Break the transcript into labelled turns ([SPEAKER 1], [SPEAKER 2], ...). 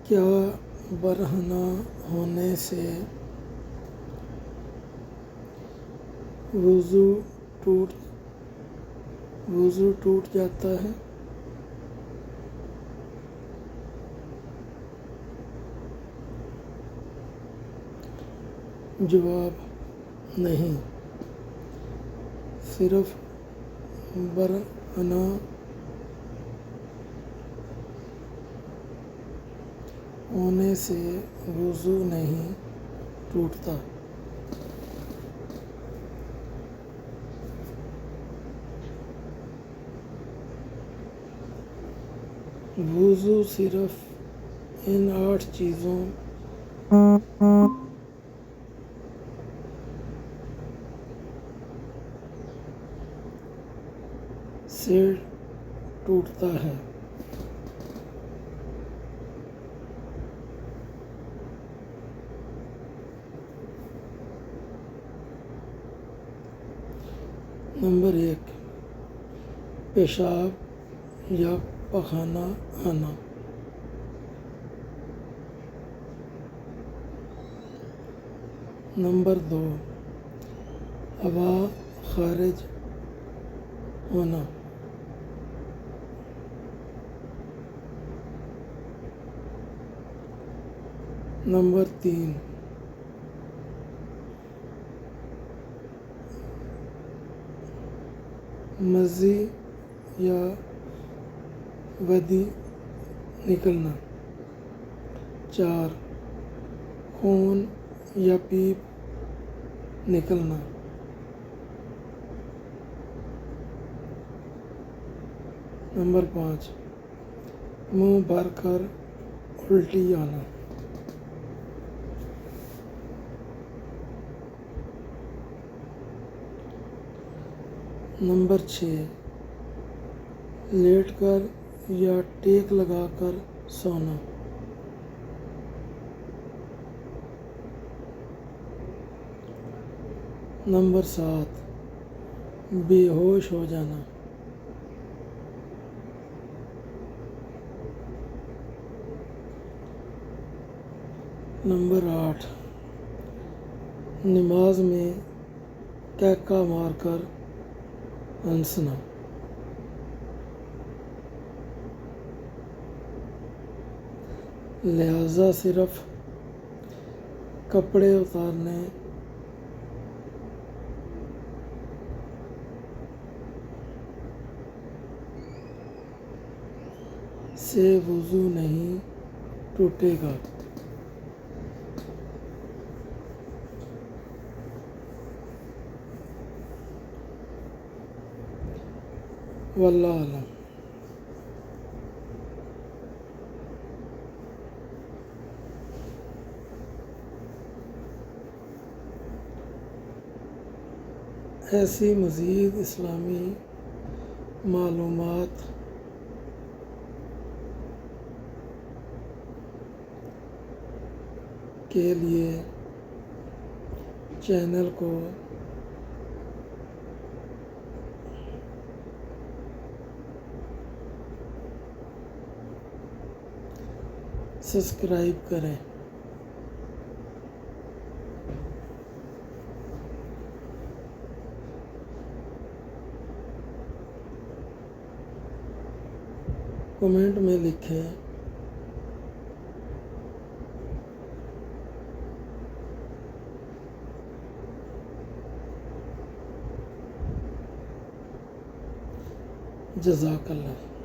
[SPEAKER 1] کیا برہنہ ہونے سے وضو ٹوٹ جاتا ہے؟ جواب نہیں، صرف برہنہ ہونے سے وضو نہیں ٹوٹتا۔ وضو صرف ان 8 چیزوں سے ٹوٹتا ہے۔ نمبر 1، پیشاب یا پخانہ آنا۔ نمبر 2، ہوا خارج ہونا۔ نمبر 3، مزی یا ودی نکلنا۔ 4، خون یا پیپ نکلنا۔ نمبر 5، منہ بھر کر الٹی آنا۔ نمبر 6، لیٹ کر یا ٹیک لگا کر سونا۔ نمبر 7، بے ہوش ہو جانا۔ نمبر 8، نماز میں کہکا مار کر ہنسنا۔ لہذا صرف کپڑے اتارنے سے وضو نہیں ٹوٹے گا۔ واللہ اعلم۔ ایسی مزید اسلامی معلومات کے لیے چینل کو سبسکرائب کریں۔ کمنٹ میں لکھیں جزاک اللہ۔